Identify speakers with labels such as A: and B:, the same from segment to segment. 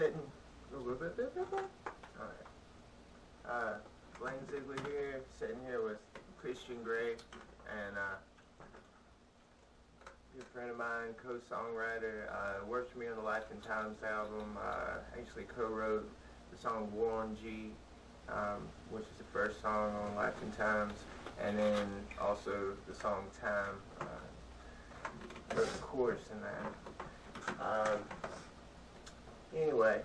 A: sitting. Alright. Blaine Ziegler here, sitting here with Christian Gray, and good friend of mine, co-songwriter, worked with me on the Life and Times album, actually co-wrote the song War on G, which is the first song on Life and Times, and then also the song Time, wrote the chorus in that. Anyway,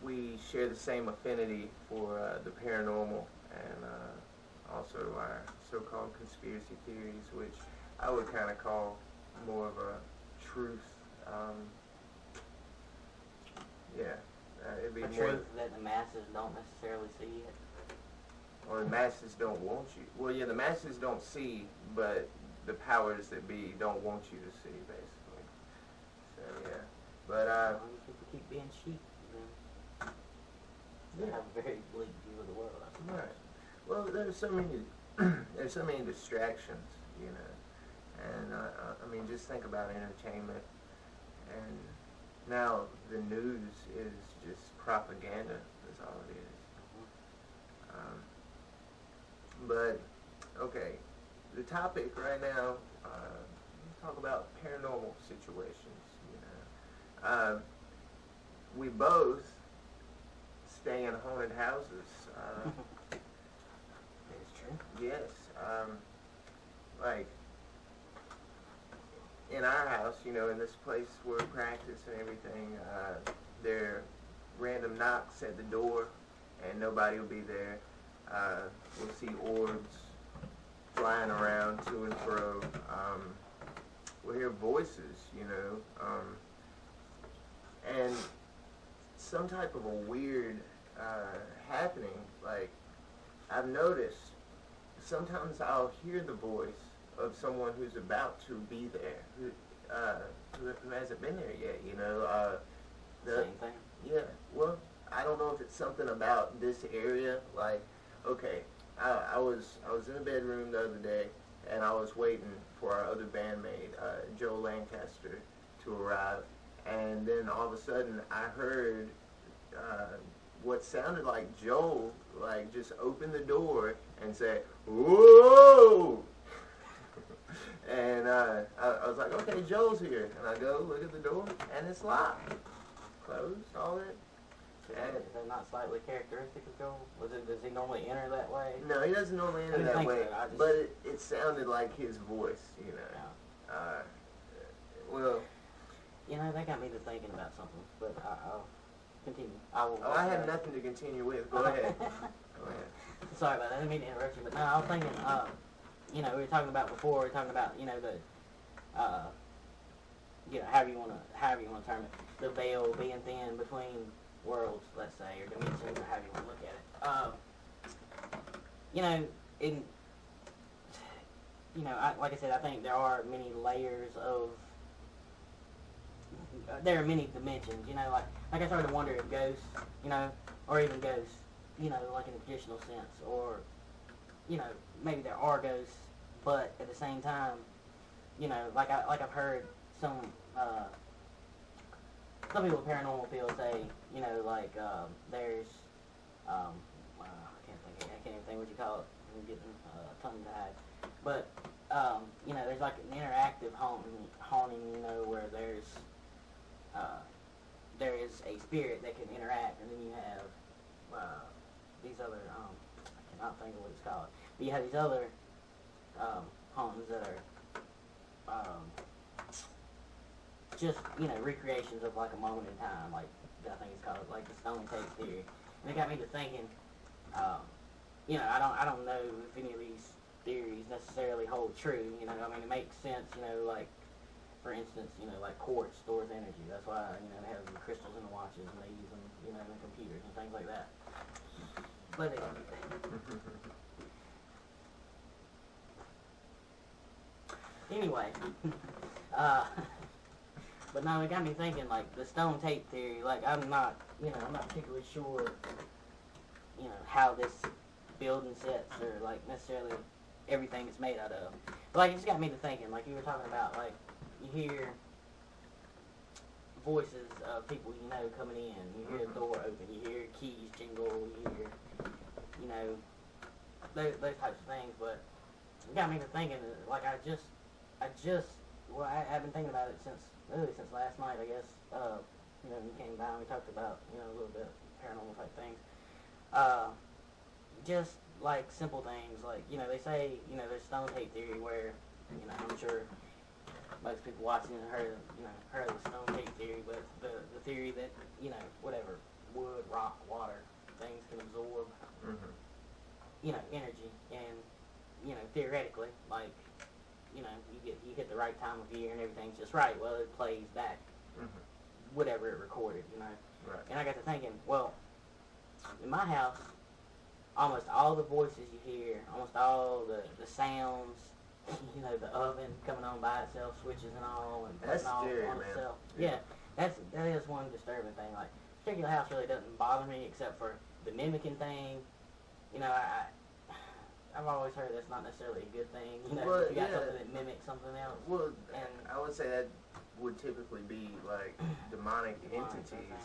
A: we share the same affinity for the paranormal and also our so-called conspiracy theories, which I would kind of call more of a truth. It'd be
B: a
A: more
B: truth that the masses don't necessarily see it.
A: Or the masses don't want you. Well, yeah, the masses don't see, but the powers that be don't want you to see, basically. So yeah, but
B: people keep being sheep, then they have a very bleak view of the world. I suppose.
A: Right. Well, there's so many distractions, you know, and I mean, just think about entertainment, and now the news is just propaganda. That's all it is. But okay, the topic right now, let's talk about paranormal situations. You know, we both stay in haunted houses.
B: It's true.
A: Yes, like in our house, you know, in this place where we practice and everything, there are random knocks at the door, and nobody will be there. We'll see orbs flying around to and fro. We'll hear voices, you know, and some type of a weird happening. Like, I've noticed sometimes I'll hear the voice of someone who's about to be there, who hasn't been there yet, you know.
B: Same thing.
A: Yeah, well, I don't know if it's something about this area. Like, okay, I was in the bedroom the other day, and I was waiting for our other bandmate, Joe Lancaster, to arrive, and then all of a sudden I heard what sounded like Joel, like, just open the door and say, "Whoa!" And I was like, okay, Joel's here. And I go look at the door, and it's locked. Closed, all that.
B: Is that not slightly characteristic of Joel? Does he normally enter that way?
A: No, he doesn't normally enter that way. So. But it sounded like his voice, you know. Yeah. Well,
B: you know, that got me to thinking about something, but I'll continue.
A: I have nothing to continue with. Go ahead. Go ahead.
B: Sorry about that. I didn't mean to interrupt you, but no, I was thinking, you know, we were talking about before, we were talking about, you know, the, you know, however you want to term it, the veil being thin between worlds, let's say, or dimensions, or however you want to look at it. You know, like I said, I think there are many layers of, there are many dimensions, you know, like I started to wonder if ghosts, you know, or even ghosts, you know, like in a traditional sense, or, you know, maybe there are ghosts, but at the same time, you know, like I've heard some people with paranormal field say, you know, like there's I can't even think what you call it. I'm getting tongue tied, but you know, there's like an interactive haunting, you know, where there is a spirit that can interact, and then you have these other I cannot think of what it's called, but you have these other hauntings that are just, you know, recreations of like a moment in time, like I think it's called, like the stone tape theory. And it got me to thinking, you know, I don't know if any of these theories necessarily hold true. You know, I mean, it makes sense. You know, like for instance, you know, like quartz stores energy. That's why, you know, they have the crystals in the watches, and they use them, you know, in computers and things like that. But anyway, but no, it got me thinking, like, the stone tape theory, like, I'm not particularly sure, you know, how this building sets, or, like, necessarily everything it's made out of. But, like, it just got me to thinking, like, you were talking about, like, you hear voices of people you know coming in. You hear the door open. You hear keys jingle. You hear, you know, those types of things. But it got me to thinking. Like I've been thinking about it since last night. I guess. You know, when you came down, we talked about, you know, a little bit paranormal type things. Just like simple things, like, you know, they say, you know, there's stone tape theory where, you know, I'm sure most people watching have heard of the stone tape theory, but the theory that, you know, whatever, wood, rock, water, things can absorb, you know, energy, and, you know, theoretically, like, you know, you hit the right time of year and everything's just right, well, it plays back whatever it recorded, you know.
A: Right.
B: And I got to thinking, well, in my house, almost all the voices you hear, almost all the sounds, you know, the oven coming on by itself, switches and all, and
A: that's
B: putting all
A: scary,
B: on
A: man.
B: itself. Yeah, that is one disturbing thing. Like, particular house really doesn't bother me except for the mimicking thing. You know, I've always heard that's not necessarily a good thing. You know,
A: well,
B: if you got something that mimics something else.
A: Well,
B: and
A: I would say that would typically be like demonic entities,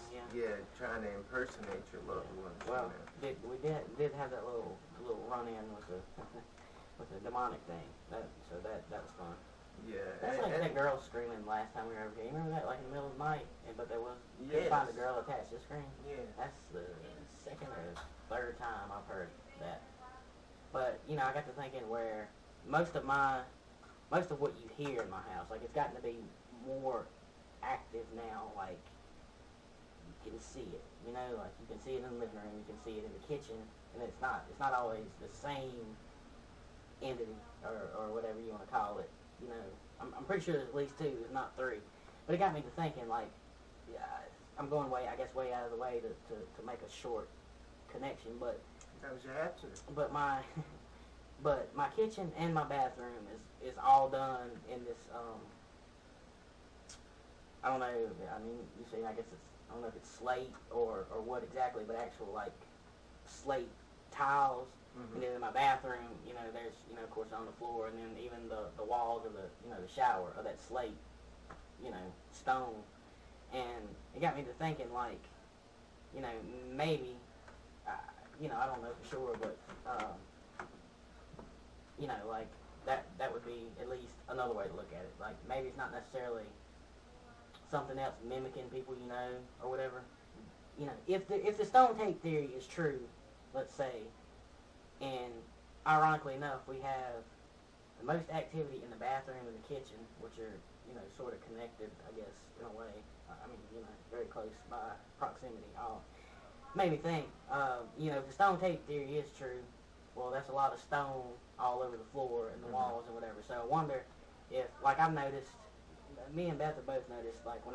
A: trying to impersonate your loved ones.
B: Well, we did have that little run-in with the with the demonic thing. That was fun.
A: Yeah.
B: That's like that girl screaming last time we were over here. You remember that, like in the middle of the night, but there was couldn't find a girl attached to the screen.
A: Yeah.
B: That's the second or third time I've heard that. But you know, I got to thinking where most of what you hear in my house, like it's gotten to be more active now, like you can see it, you know, like you can see it in the living room, you can see it in the kitchen, and it's not always the same entity or whatever you want to call it, you know. I'm pretty sure there's at least two, there's not three, but it got me to thinking, like, I'm going way out of the way to make a short connection, but
A: sometimes you have to.
B: But my kitchen and my bathroom is all done in this I don't know. I mean, you see, I guess I don't know if it's slate or what exactly, but actual like slate tiles. And then in my bathroom, you know, there's, you know, of course on the floor, and then even the walls of the, you know, the shower are that slate, you know, stone. And it got me to thinking, like, you know, maybe, you know, I don't know for sure, but you know, like that would be at least another way to look at it. Like maybe it's not necessarily something else mimicking people you know or whatever. You know, if the stone tape theory is true, let's say, and ironically enough, we have the most activity in the bathroom and the kitchen, which are, you know, sort of connected, I guess, in a way. I mean, you know, very close by proximity. Made me think, you know, if the stone tape theory is true, well, that's a lot of stone all over the floor and the walls and whatever. So I wonder if, like I've noticed, me and Beth have both noticed, like when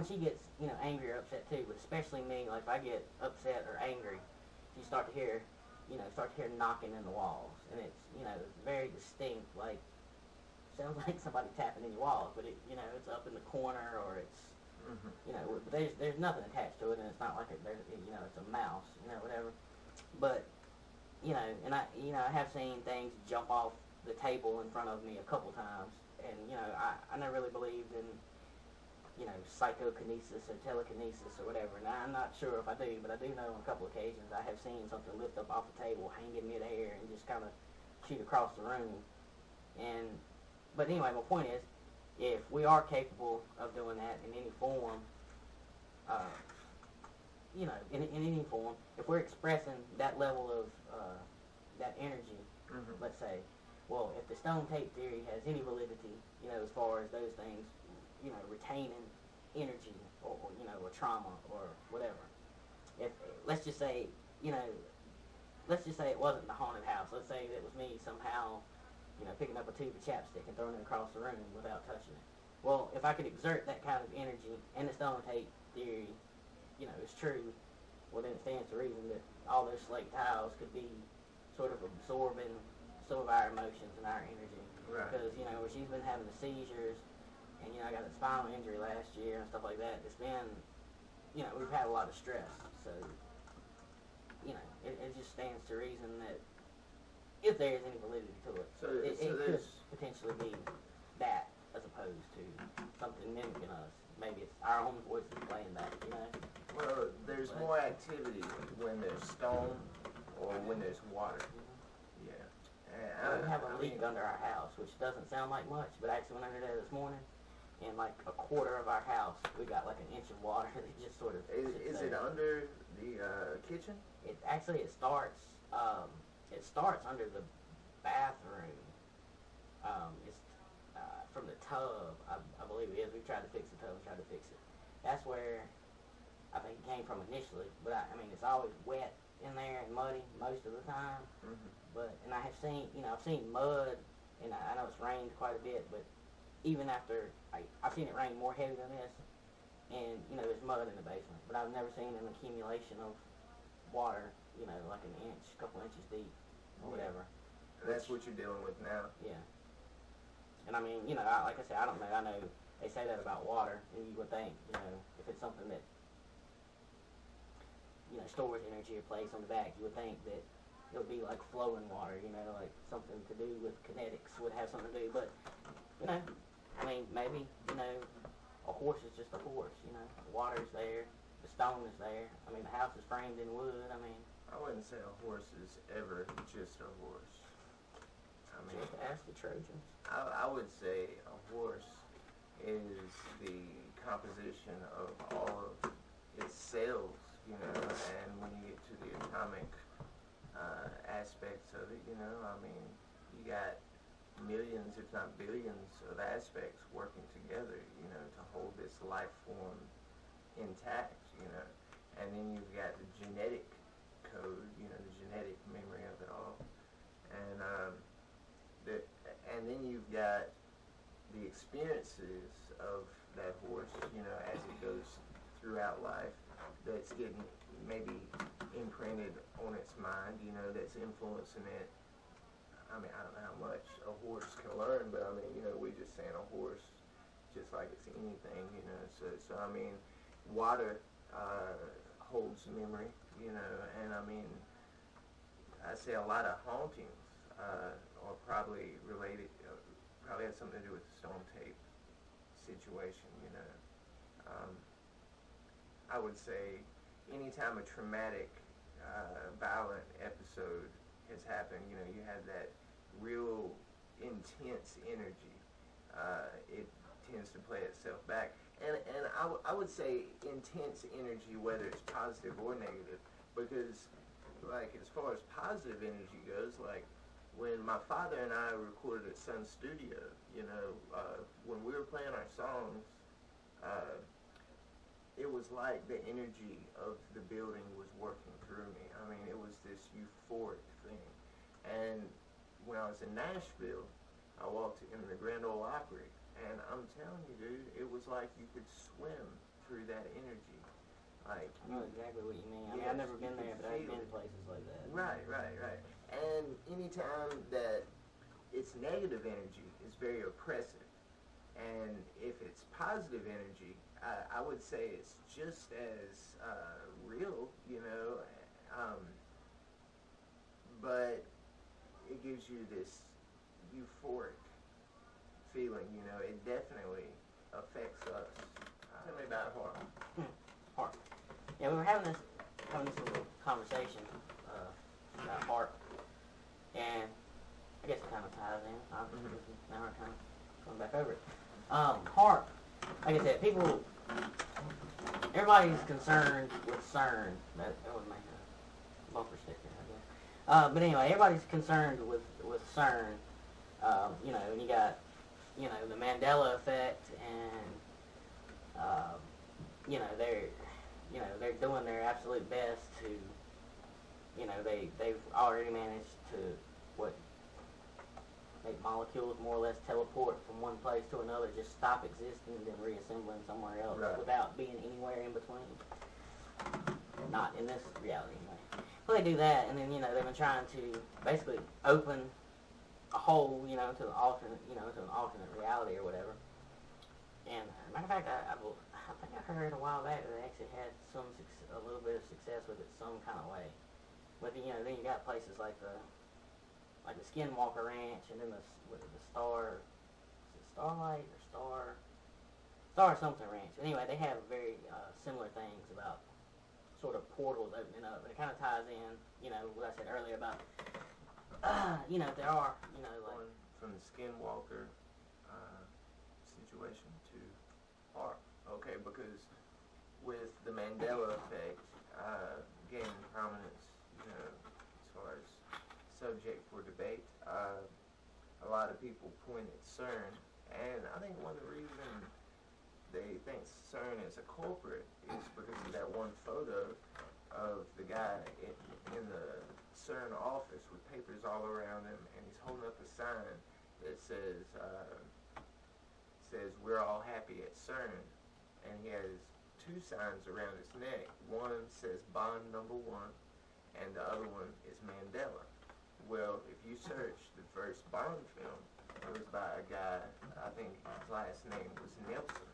B: she gets, you know, angry or upset too, but especially me, like if I get upset or angry, you start to hear knocking in the walls, and it's, you know, it's very distinct, like, sounds like somebody tapping in your walls, but it, you know, it's up in the corner, or it's, you know, there's nothing attached to it, and it's not like you know, it's a mouse, you know, whatever. But, you know, and I have seen things jump off the table in front of me a couple times, and, you know, I never really believed in, you know, psychokinesis or telekinesis or whatever, and I'm not sure if I do, but I do know on a couple occasions I have seen something lift up off the table, hang in midair, and just kind of shoot across the room. But anyway, my point is, if we are capable of doing that in any form, you know, in any form, if we're expressing that level of that energy, let's say, well, if the stone tape theory has any validity, you know, as far as those things, you know, retaining energy or you know, or trauma or whatever. If let's just say it wasn't the haunted house. Let's say it was me somehow, you know, picking up a tube of chapstick and throwing it across the room without touching it. Well, if I could exert that kind of energy, and the stone tape theory, you know, is true, well then it stands to reason that all those slate tiles could be sort of absorbing some of our emotions and our energy.
A: Right.
B: Because, you know, where she's been having the seizures, and, you know, I got a spinal injury last year and stuff like that. It's been, you know, we've had a lot of stress. So, you know, it just stands to reason that if there is any validity to it, it could potentially be that. as opposed to something mimicking us. Maybe it's our own voices playing back, you know?
A: Well, there's more activity when there's stone or when there's water. Yeah.
B: We have a leak under our house, which doesn't sound like much, but I actually went under there this morning, and like a quarter of our house, we got like an inch of water that just sort of
A: Is it under the kitchen?
B: It actually it starts under the bathroom. It's from the tub, I believe it is. We tried to fix the tub and tried to fix it. That's where I think it came from initially. But I mean, it's always wet in there and muddy most of the time.
A: Mm-hmm.
B: And I have seen, I've seen mud, and I know it's rained quite a bit. But even after I've seen it rain more heavy than this, and there's mud in the basement. But I've never seen an accumulation of water, like an inch, a couple inches deep, or whatever.
A: And that's what you're dealing with now.
B: Yeah. And I mean, like I said, I don't know. I know they say that about water, and you would think, if it's something that, stores energy or plays on the back, you would think that it would be like flowing water, like something to do with kinetics would have something to do. But, I mean, maybe, a horse is just a horse, the water's there, the stone is there. I mean, the house is framed in wood. I mean,
A: I wouldn't say a horse is ever just a horse. I mean,
B: just ask the Trojans.
A: I would say a horse is the composition of all of its cells, and when you get to the atomic aspects of it, I mean, you got millions, if not billions, of aspects working together, to hold this life form intact, and then you've got the genetic code, the genetic memory of it all, and then you've got the experiences of that horse, as it goes throughout life, that's getting maybe imprinted on its mind, that's influencing it. I mean, I don't know how much a horse can learn, but I mean, we're just saying a horse, just like it's anything, so I mean, water holds memory, and I mean, I say a lot of hauntings are probably related, probably has something to do with the stone tape situation, I would say anytime a traumatic, violent episode has happened, you have that real intense energy. It tends to play itself back. And I would say intense energy, whether it's positive or negative, because, like, as far as positive energy goes, like, when my father and I recorded at Sun Studio, when we were playing our songs, it was like the energy of the building was working through me. I mean, it was this euphoric thing. And when I was in Nashville, I walked in the Grand Ole Opry, and I'm telling you, dude, it was like you could swim through that energy. Like,
B: I know exactly what you mean. I mean,
A: yes,
B: I've never been
A: you
B: there,
A: can
B: but I've
A: feel
B: been
A: it.
B: places like that.
A: Right. And anytime that it's negative energy, it's very oppressive. And if it's positive energy, I would say it's just as real, but it gives you this euphoric feeling, it definitely affects us. Tell me about horror.
B: Harp. Yeah, we were having this little conversation about harp, and I guess it kind of ties in. Obviously, now we're kind of going back over it. Harp, like I said, everybody's concerned with CERN. That would make a bumper sticker, I guess. But anyway, everybody's concerned with CERN. And you got, the Mandela effect, and they're doing their absolute best to, they've already managed to make molecules more or less teleport from one place to another, just stop existing and then reassembling somewhere else,
A: right,
B: without being anywhere in between. Not in this reality, anyway. Well, they do that, and then they've been trying to basically open a hole, to the alternate, to an alternate reality or whatever. And matter of fact, I think I heard a while back that they actually had a little bit of success with it, some kind of way. But then you got places like the Skinwalker Ranch, and then the Starlight or Star something ranch. Anyway, they have very similar things about sort of portals opening up. And it kind of ties in, what I said earlier about, there are, like...
A: Going from the Skinwalker situation to art. Okay, because with the Mandela effect gaining prominence, as far as subject for debate, a lot of people point at CERN, and I think one of the reasons they think CERN is a culprit is because of that one photo of the guy in the CERN office with papers all around him, and he's holding up a sign that says "We're all happy at CERN," and he has two signs around his neck. One says Bond number 1, and the other one is Mandela. Well, if you search the first Bond film, it was by a guy, I think his last name was Nelson.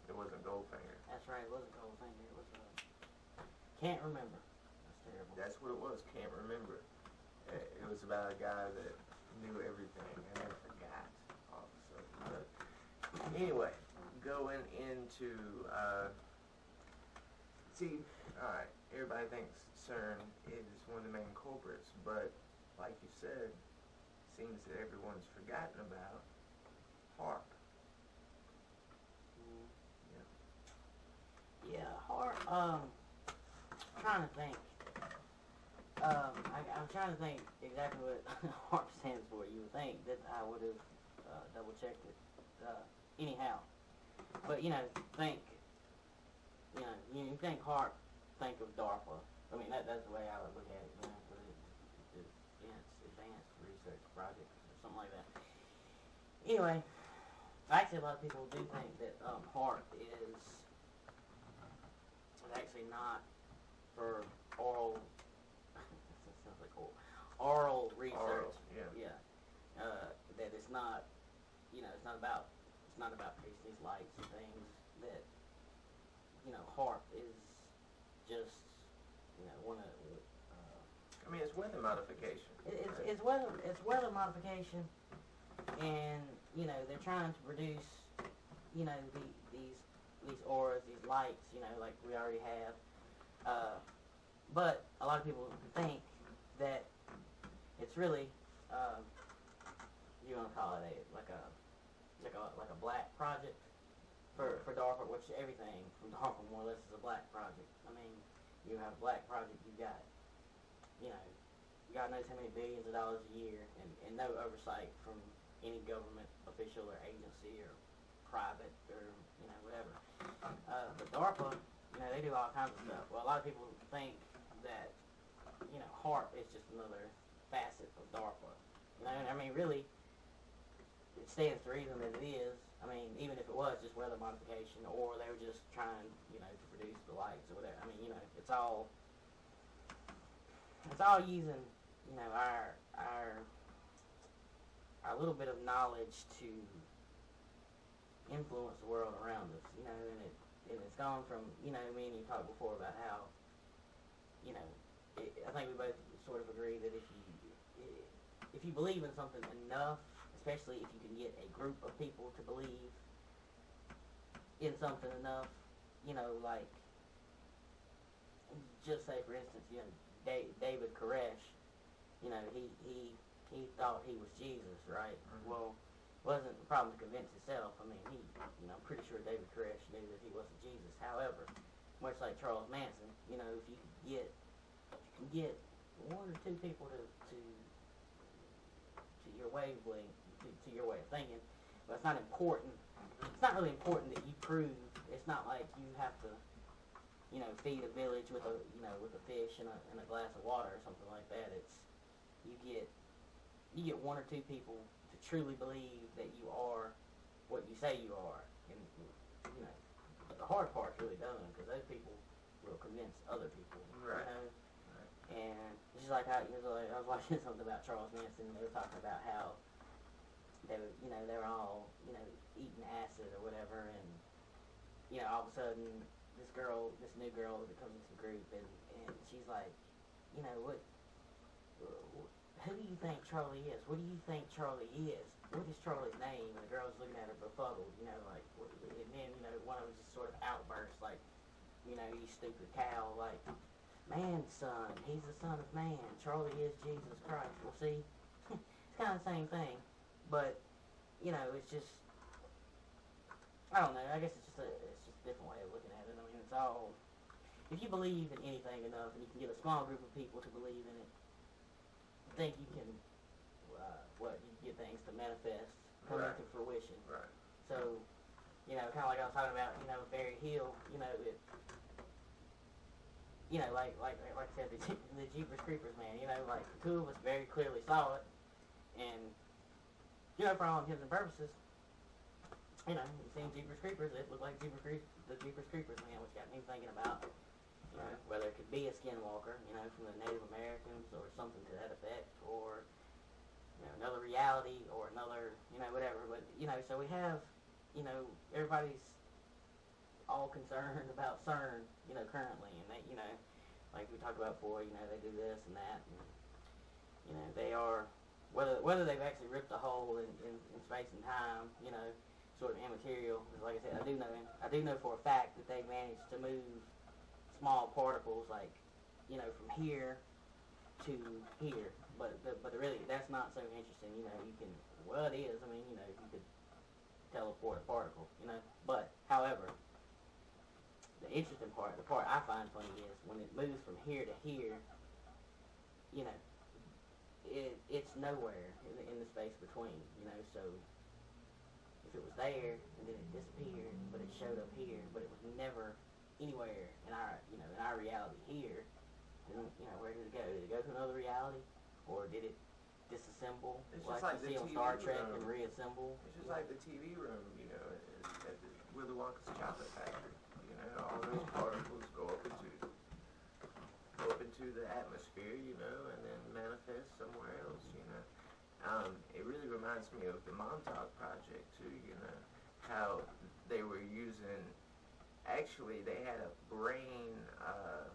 A: It wasn't Goldfinger.
B: That's right, it wasn't Goldfinger. It was, can't remember. That's terrible.
A: That's what it was, can't remember. It was about a guy that knew everything and then forgot all of a sudden. But anyway, going into, alright, everybody thinks CERN is one of the main culprits, but like you said, seems that everyone's forgotten about HAARP.
B: Yeah, HAARP, I'm trying to think. I'm trying to think exactly what HAARP stands for. You would think that I would have double-checked it. Anyhow. But, think, you think HAARP, think of DARPA. I mean, that's the way I would look at it, because it's advanced research project or something like that. Anyway, actually a lot of people do think that HAARP is actually not for oral, that sounds like oral research.
A: Oral, yeah.
B: That it's not, it's not about producing these lights and things. That, HAARP is just, one of.
A: I mean, it's weather modification.
B: It's weather modification, and they're trying to produce, these auras, these lights, like we already have. But a lot of people think that it's really, you want to call it like a black project for DARPA, which everything from DARPA more or less is a black project. I mean, you have a black project, you've got, God knows how many billions of dollars a year, and no oversight from any government official or agency or private or, whatever. But DARPA, they do all kinds of stuff. Well, a lot of people think that, HAARP is just another facet of DARPA. And I mean, really, it stands to reason that it is. I mean, even if it was just weather modification, or they were just trying, to produce the lights or whatever. I mean, it's all using, our little bit of knowledge to influence the world around us, and it's gone from, me and you talked before about how, I think we both sort of agree that if you believe in something enough, especially if you can get a group of people to believe in something enough, like, just say for instance, David Koresh, he thought he was Jesus, right? Mm-hmm. Well, wasn't a problem to convince himself. I mean, I'm pretty sure David Koresh knew that he wasn't Jesus. However, much like Charles Manson, if you can get one or two people to your wavelength, to your way of thinking, but it's not important. It's not really important that you prove. It's not like you have to, feed a village with a fish and a glass of water or something like that. It's you get one or two people to truly believe that you are what you say you are, and the hard part's really done because those people will convince other people,
A: right.
B: And it's just like how I was watching something about Charles Manson, and they were talking about how they were, they were all eating acid or whatever, and all of a sudden this new girl that comes into the group, and she's like, what who do you think Charlie is? What do you think Charlie is? What is Charlie's name? And the girl was looking at her befuddled, you know, like, and then, you know, one of them just sort of outbursts, like, you know, you stupid cow, like, man's son, he's the son of man. Charlie is Jesus Christ. Well, see, it's kind of the same thing, but, you know, it's just, I don't know, I guess it's just a different way of looking at it. I mean, it's all, if you believe in anything enough and you can get a small group of people to believe in it, I think you can, you get things to manifest, come
A: Right.
B: into fruition.
A: Right.
B: So, you know, kind of like I was talking about, you know, Barry Hill, you know, like I said, the Jeepers Creepers, man, you know, like, the two of us very clearly saw it, and, you know, for all intents and purposes, you know, you seen Jeepers Creepers, it looked like the Jeepers Creepers, man, which got me thinking about, you know, whether it could be a skinwalker, you know, from the Native Americans, or something to that effect, or, you know, another reality, or another, you know, whatever, but, you know, so we have, you know, everybody's all concerned about CERN, you know, currently, and they, you know, like we talked about before, you know, they do this and that, and, you know, they are, whether they've actually ripped a hole in space and time, you know, sort of immaterial, because like I said, I do know for a fact that they managed to move small particles, like, you know, from here to here, but really, that's not so interesting, you know, you can, well, it is, I mean, you know, you could teleport a particle, you know, but, however, the interesting part, the part I find funny is when it moves from here to here, you know, it's nowhere in the space between, you know, so if it was there and then it disappeared, but it showed up here, but it was never anywhere in our, you know, in our reality here, then, you know, where did it go? Did it go to another reality, or did it disassemble?
A: It's
B: like
A: just like
B: you
A: the
B: see on
A: TV
B: Star Trek
A: room.
B: and reassemble.
A: It's just like the TV room, you know, at the Willy Wonka's chocolate factory. You know, all those particles go up into the atmosphere, you know, and then manifest somewhere else, you know. It really reminds me of the Montauk Project too, you know, how they were using, actually they had a brain, I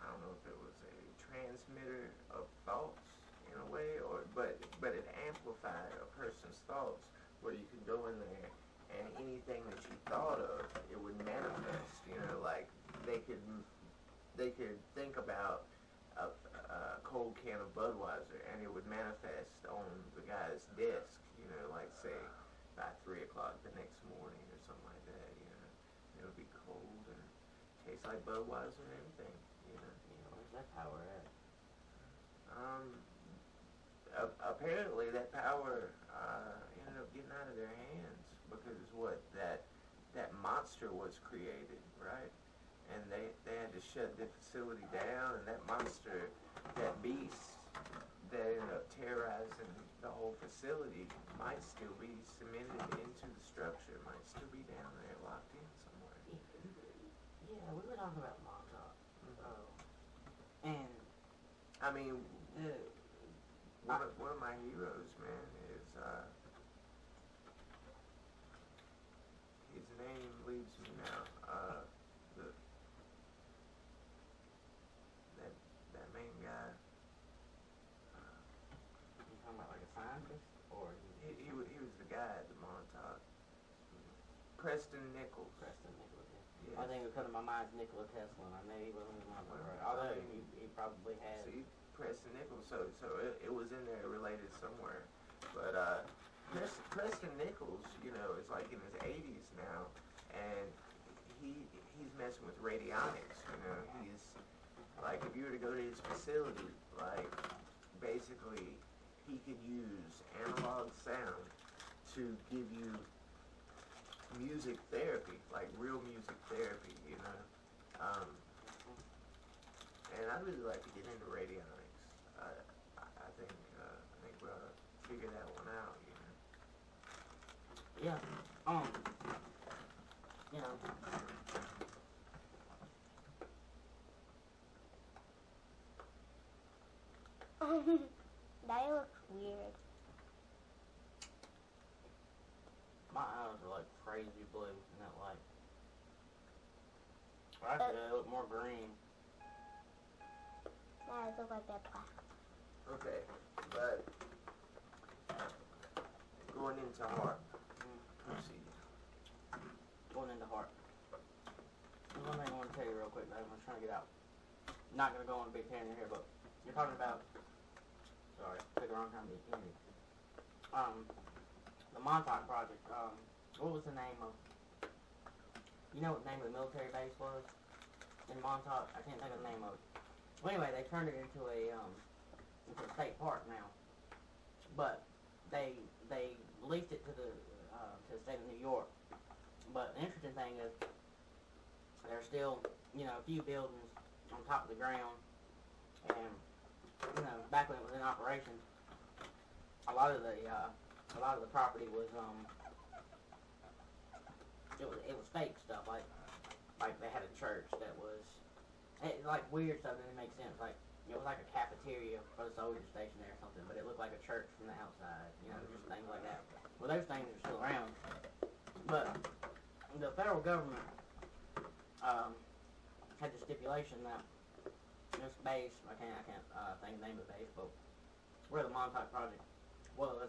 A: don't know if it was a transmitter of thoughts in a way, but it amplified a person's thoughts, where you could go in there and anything that you thought of, it would manifest. You know, like they could think about a cold can of Budweiser, and it would manifest on the guy's desk. You know, like say by 3 o'clock the next morning or something like that. You know, it would be cold and taste like Budweiser and everything. You know.
B: Where's that power at?
A: Apparently that power ended up getting out of their hands because that monster was created, right? And they had to shut the facility down, and that monster, that beast that ended up terrorizing the whole facility might still be cemented into the structure, might still be down there locked in somewhere.
B: Yeah, we were talking about Montauk. And
A: I mean,
B: the
A: one of my heroes, man, is his name leaves me now. That main guy.
B: you talking about like a scientist, or
A: He was the guy at the Montauk. Preston Nichols.
B: Preston Nicholas?
A: Yes.
B: Only thing that comes to my mind is Nikola Tesla, and I know he wasn't in Montauk, right? Although he probably had.
A: See, Preston Nichols. So it was in there related somewhere, but Preston Nichols, you know, is like in his 80s now, and he's messing with radionics. You know, he's like, if you were to go to his facility, like basically he could use analog sound to give you music therapy, like real music therapy, you know. And I'd really like to get into radionics. I think we're gonna figure that one out, you know.
B: Yeah. You know.
C: That looks weird.
B: My eyes are like crazy blue in that light. Or actually, they look more green.
C: Yeah, it looks like that plaque.
A: Okay, but going into heart, proceed.
B: Going into heart. There's one thing I want to tell you real quick, though. I'm trying to get out. I'm not going to go on a big tangent here, but you're talking about... Sorry, took the wrong time to get in here. The Montauk Project. What was the name of... You know what the name of the military base was? In Montauk? I can't think of the name of it. Well, anyway, they turned it into a state park now. But they leased it to the state of New York. But the interesting thing is, there's still, a few buildings on top of the ground, and, back when it was in operation, a lot of the property was, it was fake stuff, like they had a church that was, like weird stuff, didn't make sense, like, it was like a cafeteria for the soldier station there or something, but it looked like a church from the outside, just things like that. Well, those things are still around, but the federal government had the stipulation that this base, I can't think of the name of the base, but where the Montauk Project was,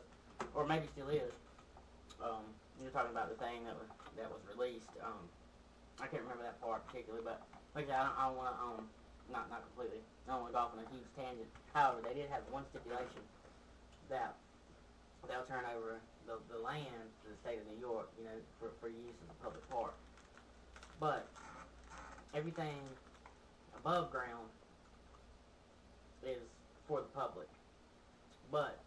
B: or maybe still is, you're talking about the thing that was released. I can't remember that part particularly, but like I said, I don't want to, not completely, I don't want to go off on a huge tangent. However, they did have one stipulation that they'll turn over the land to the state of New York, for use as a public park. But everything above ground is for the public. But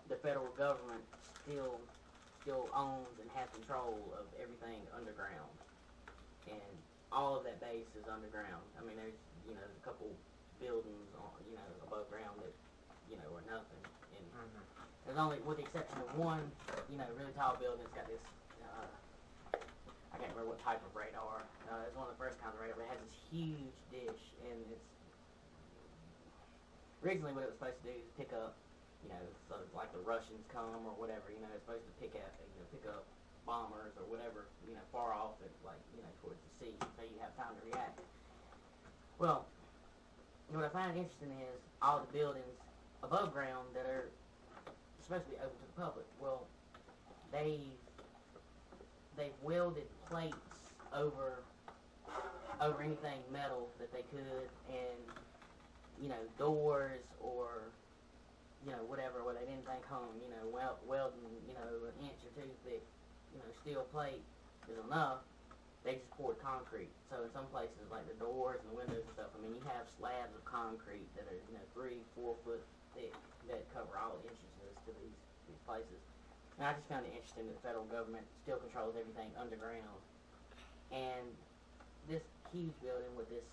B: the federal government still owns and has control of everything underground. And all of that base is underground. I mean, there's a couple buildings on, above ground that, are nothing. And there's only, with the exception of one, really tall building that's got this, I can't remember what type of radar. It's one of the first kinds of radar, but it has this huge dish, and it's, originally what it was supposed to do is pick up, so like the Russians come or whatever, it's supposed to pick up bombers or whatever, far off at, like, towards the sea, so you have time to react. Well, what I find interesting is all the buildings above ground that are supposed to be open to the public. Well, they've welded plates over anything metal that they could, and doors or whatever, where they didn't think home, welding, an inch or two thick, steel plate is enough. They just poured concrete. So in some places, like the doors and the windows and stuff, I mean, you have slabs of concrete that are 3-4 foot thick that cover all the entrances to these places. And I just found it interesting that the federal government still controls everything underground. And this huge building with this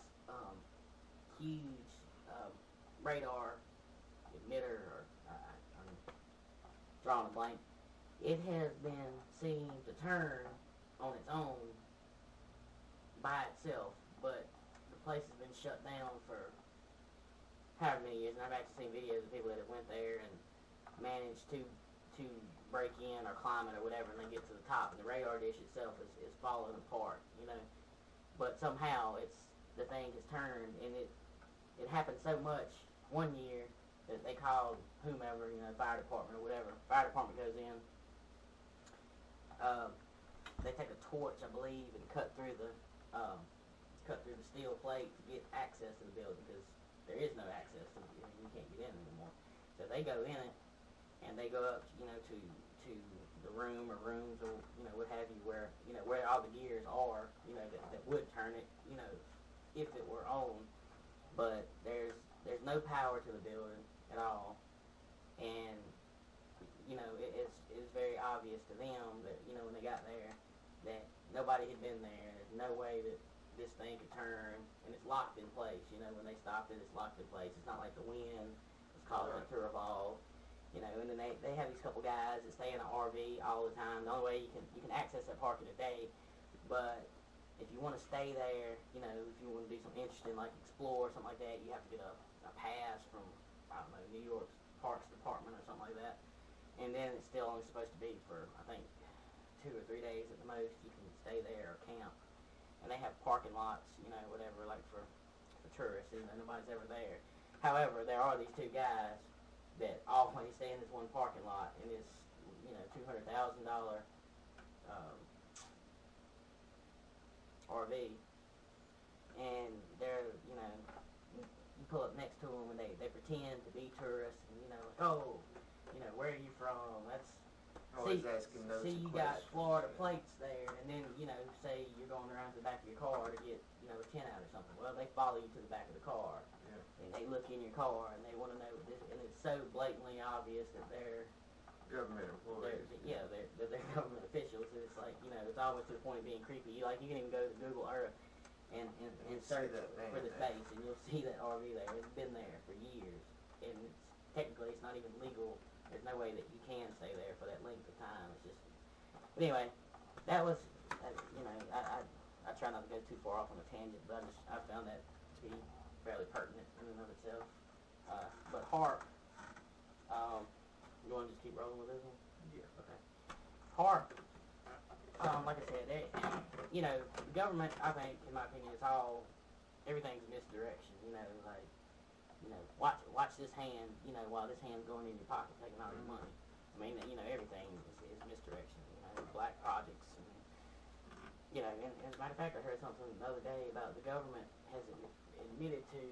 B: huge radar emitter, or I'm drawing a blank, it has been seen to turn on its own by itself, but the place has been shut down for however many years, and I've actually seen videos of people that have went there and managed to break in or climb it or whatever, and they get to the top, and the radar dish itself is falling apart, but somehow the thing has turned, and it happened so much one year that they called whomever, fire department or whatever. Fire department goes in. They take a torch, I believe, and cut through the steel plate to get access to the building, because there is no access to it. You can't get in anymore. So they go in it, and they go up, to the room or rooms or what have you, where all the gears are, that would turn it, if it were on. But there's no power to the building at all, and it's very obvious to them that when they got there that nobody had been there. There's no way that this thing could turn, and it's locked in place. When they stopped it, it's locked in place. It's not like the wind was causing it to revolve. And then they have these couple guys that stay in an RV all the time. The only way you can access that park in a day, but if you want to stay there, if you want to do something interesting like explore or something like that, you have to get a pass from, I don't know, New York's Parks Department or something like that. And then it's still only supposed to be for, I think, 2 or 3 days at the most. You can stay there or camp. And they have parking lots, whatever, like for tourists, nobody's ever there. However, there are these two guys that always stay in this one parking lot in this, $200,000 RV, and they're, you pull up next to them and they pretend to be tourists, and, like, oh, where are you from? That's
A: Always asking those
B: see, you got
A: questions.
B: Florida plates there, and then, say you're going around to the back of your car to get, a tin out or something. Well, they follow you to the back of the car,
A: Yeah.
B: and they look in your car, and they want to know, and it's so blatantly obvious that they're,
A: Government employees.
B: they're government officials, and it's like, it's almost to the point of being creepy. You can even go to Google Earth and search for the face, and you'll see that RV there. It's been there for years, and technically it's not even legal. There's no way that you can stay there for that length of time. It's just, but anyway, that was, I try not to go too far off on a tangent, but I found that to be fairly pertinent in and of itself. But Harp, you want to just keep rolling with this one?
A: Yeah.
B: Okay. Harp, like I said, the government, I think, in my opinion, is everything's misdirection. Watch this hand, while this hand's going in your pocket taking all your money. I mean, everything is misdirection. Black projects, and, and as a matter of fact, I heard something the other day about the government has admitted to,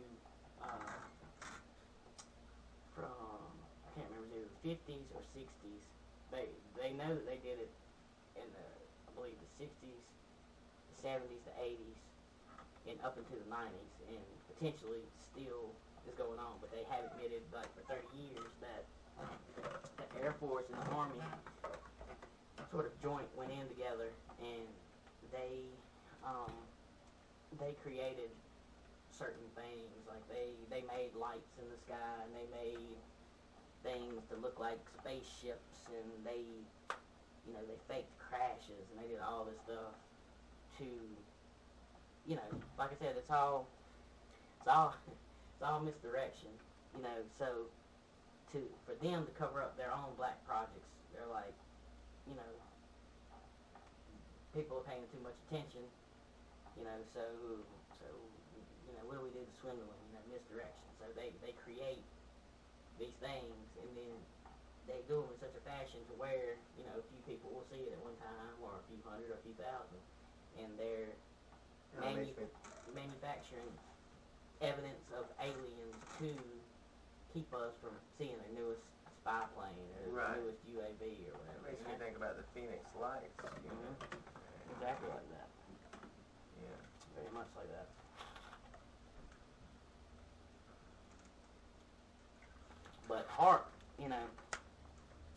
B: from, I can't remember if it was the 50s or 60s, they know that they did it in I believe the 60s, the 70s, the 80s, and up into the 90s, and potentially still is going on, but they have admitted, like, for 30 years that the Air Force and the Army sort of joint went in together, and they created certain things, like they made lights in the sky, and they made things to look like spaceships, and they faked crashes, and they did all this stuff to, like I said, it's all misdirection, so for them to cover up their own black projects, they're like, people are paying too much attention, so what do we do to swindle them? Misdirection. So they create these things, and then they do them in such a fashion to where, a few people will see it at one time, or a few hundred, or a few thousand, and they're manufacturing evidence of aliens to keep us from seeing the newest spy plane or
A: Right.
B: the newest UAV or whatever.
A: It makes me think about the Phoenix Lights.
B: Exactly like that.
A: Yeah.
B: Very much like that. But HARP,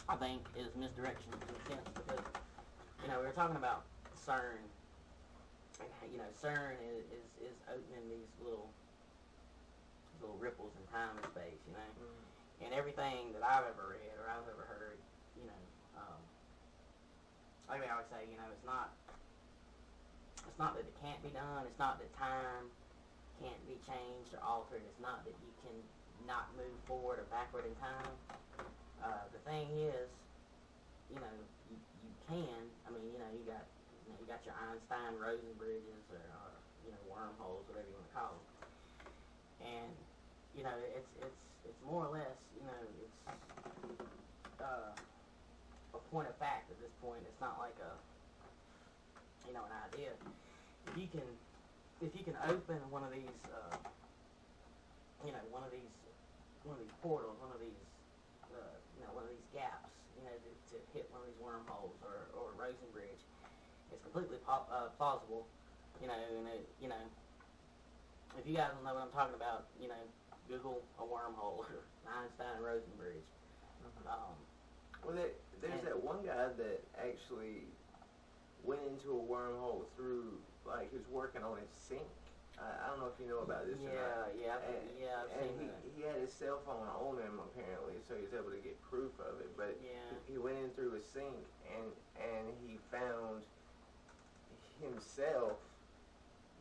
B: I think is misdirection in a sense because, we were talking about CERN. CERN is opening these little ripples in time and space,
A: Mm-hmm.
B: And everything that I've ever read or I've ever heard, like I always say, it's not that it can't be done. It's not that time can't be changed or altered. It's not that you can not move forward or backward in time. The thing is, you can. I mean, you got your Einstein Rosen bridges or wormholes, whatever you want to call them. And it's more or less, it's a point of fact at this point. It's not like an idea. If you can open one of these, one of these portals, one of these gaps, to hit one of these wormholes or Rosen Bridge, it's completely plausible, and if you guys don't know what I'm talking about, Google a wormhole or Einstein Rosen Bridge.
A: Well, there's that one guy that actually went into a wormhole through, like, he was working on his sink. I don't know if you know about this or not.
B: I've seen that.
A: He had his cell phone on him, apparently, so he was able to get proof of it. But he went in through his sink, and he found himself,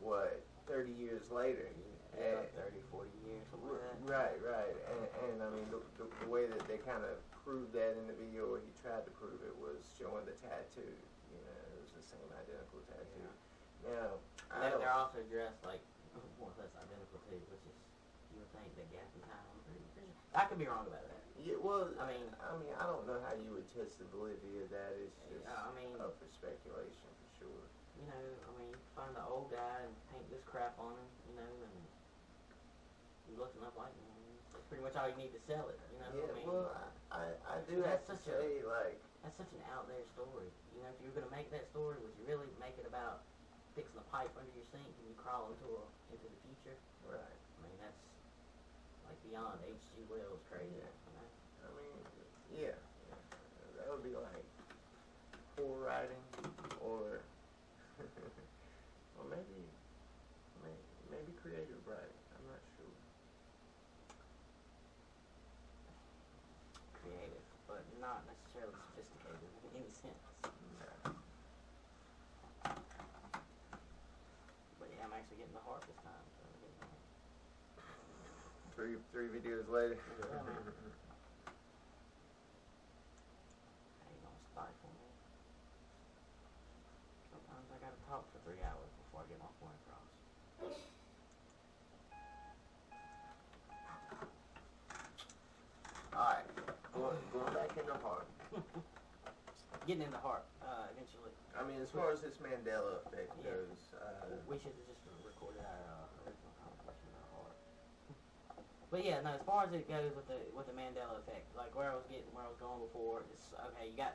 A: 30 years later.
B: 30, 40 years, something like that.
A: Right. And I mean, the way that they kind of proved that in the video, or he tried to prove it, was showing the tattoo. It was the same identical tattoo. Now,
B: They're also dressed like more or less identical too, which is you would think that gap in time. I could be wrong about that.
A: Yeah, well,
B: I mean,
A: I don't know how you would test the validity of that. It's just
B: I mean,
A: up for speculation for sure.
B: you know, I mean, find an old guy and paint this crap on him, you know, and he looks enough like him. That's pretty much all you need to sell it, you know.
A: Yeah,
B: I mean,
A: well, I do have to say, like,
B: that's such an out there story. You know, if you were gonna make that story, would you really make it about fixing a pipe under your sink and you crawl into the future?
A: right.
B: I mean, that's like beyond H.G. Wells crazy.
A: Yeah.
B: You know?
A: I mean, yeah, that would be like poor writing, or or maybe creative writing. I'm not sure.
B: Creative, but not necessarily sophisticated in any sense.
A: Nah.
B: But yeah, I'm actually getting the heart this time. So I'm getting the heart.
A: Three videos later.
B: Yeah, man. How you gonna stifle me? Sometimes I gotta talk for 3 hours before I get my point across.
A: Alright, going back in the heart.
B: Getting in the heart, eventually.
A: I mean, as far as this Mandela effect
B: Yeah.
A: goes,
B: We should have just recorded our original conversation in our heart. But yeah, no, as far as it goes with the Mandela effect, like where I was going before, it's okay. You got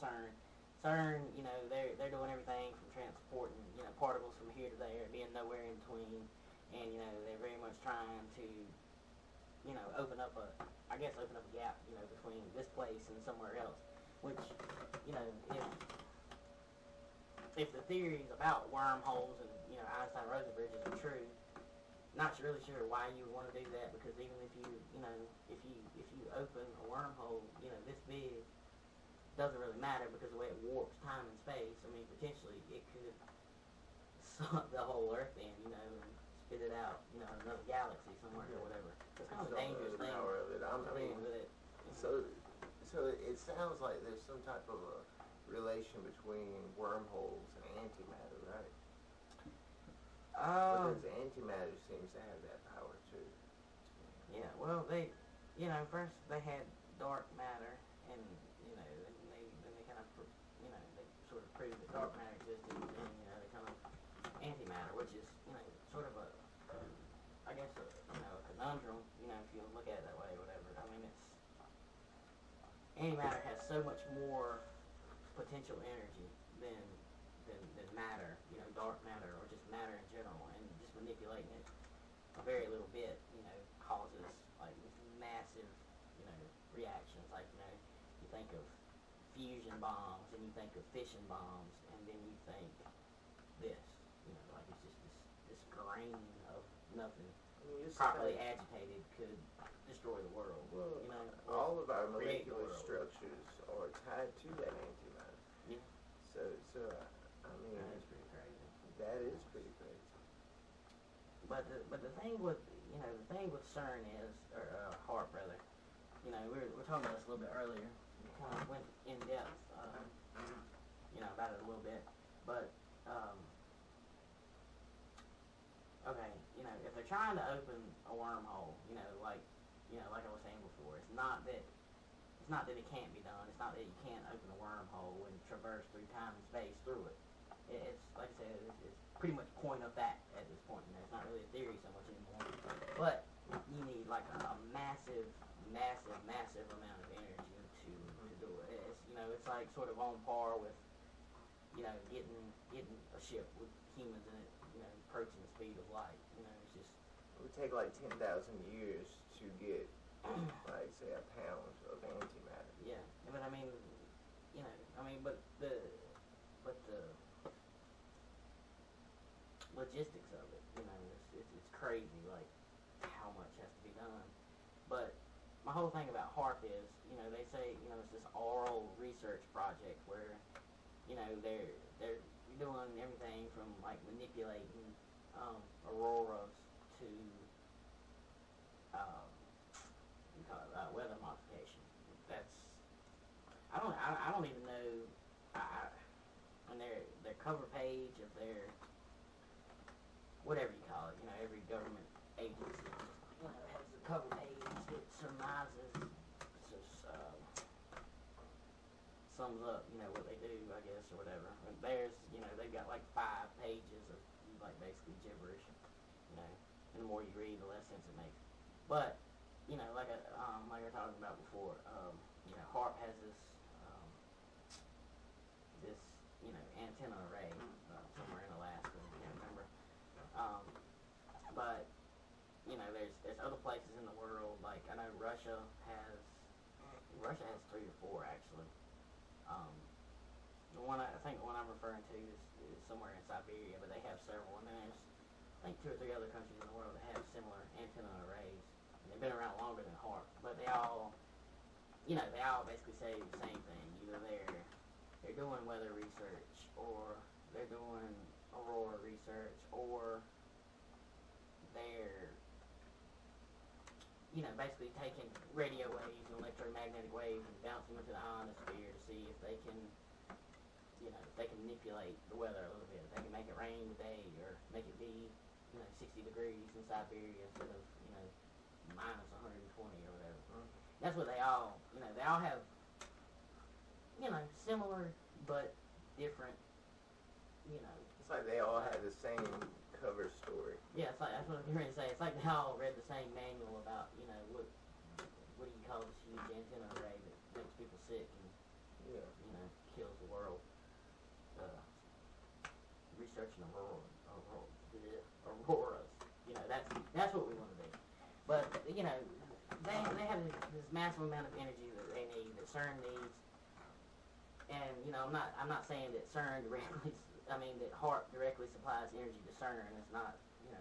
B: CERN. CERN, you know, they're doing everything from transporting, you know, particles from here to there, being nowhere in between, and you know they're very much trying to, you know, open up a gap, you know, between this place and somewhere else. Which, you know, if the theories about wormholes and, you know, Einstein-Rosen bridges are true, not really sure why you would want to do that, because even if you open a wormhole, you know, this big, doesn't really matter because the way it warps time and space. I mean, potentially it could suck the whole Earth in, you know, and spit it out, you know, in another galaxy somewhere or whatever. It's kind of a dangerous thing.
A: Power of it. I mean,
B: with it.
A: So it sounds like there's some type of a relation between wormholes and antimatter, right? Because antimatter seems to have that power too.
B: Yeah, well, first they had dark matter, and you know, then they kind of, you know, they sort of proved that dark matter existed, and you know, they kind of antimatter, which is, you know, sort of a conundrum, you know, if you look at it that way, or whatever. I mean, antimatter has so much more potential energy than matter, you know, dark matter, or just matter in general, and just manipulating it a very little bit, you know, causes like massive, you know, reactions. Like, you know, you think of fusion bombs, and you think of fission bombs, and then you think this, you know, like it's just this grain of nothing, properly agitated, could destroy the world.
A: Well,
B: you know,
A: all of our molecular structures are tied to that antimatter.
B: Yeah.
A: So I mean,
B: That's pretty crazy.
A: that is pretty crazy.
B: But the thing with CERN is, or HARP rather, you know, we were talking about this a little bit earlier. We kind of went in depth, you know, about it a little bit. But okay, you know, if they're trying to open a wormhole, you know, like I was saying before, it's not that it can't be done. It's not that you can't open a wormhole and traverse through time and space through it. It's like I said, it's pretty much point of fact at this point. You know, it's not really a theory so much anymore. But you need like a massive amount of energy to do it. It's, you know, it's like sort of on par with, you know, getting a ship with humans in it, you know, approaching the speed of light. You know, it's just.
A: It would take like 10,000 years to get, like, say, a pound of antimatter.
B: Yeah, but I mean, you know, but the logistics of it, you know, it's crazy, like, how much has to be done. But my whole thing about HARP is, you know, they say, you know, it's this oral research project where, you know, they're doing everything from, like, manipulating auroras to weather modification. That's I don't even know. On their cover page of their whatever you call it, you know, every government agency, you know, surmises, just sums up, what they do, I guess, or whatever. And theirs, they've got like 5 pages of like basically gibberish, and the more you read, the less sense it makes. But, like we were talking about before, HARP has this antenna array somewhere in Alaska, I can't remember. But there's other places in the world, like I know Russia has 3 or 4 actually. I think the one I'm referring to is somewhere in Siberia, but they have several, and then there's I think 2 or 3 other countries in the world that have similar antenna arrays. And they've been around longer than HARP, but they all basically say the same thing. Either they're doing weather research, or they're doing aurora research, or they're basically taking radio waves and electromagnetic waves and bouncing them into the ionosphere to see if they can if they can manipulate the weather a little bit. If they can make it rain today, or make it be 60 degrees in Siberia instead of minus 120 or whatever. That's what they all they all have similar but different
A: It's like they all have the same cover story.
B: Yeah, it's like, that's what I'm going to say. It's like they all read the same manual about what do you call this huge antenna array that makes people sick and kills the world. Researching auroras. That's what we want to do. But they have this massive amount of energy that they need, that CERN needs. And I'm not saying that CERN directly, that HARP directly supplies energy to CERN. It's not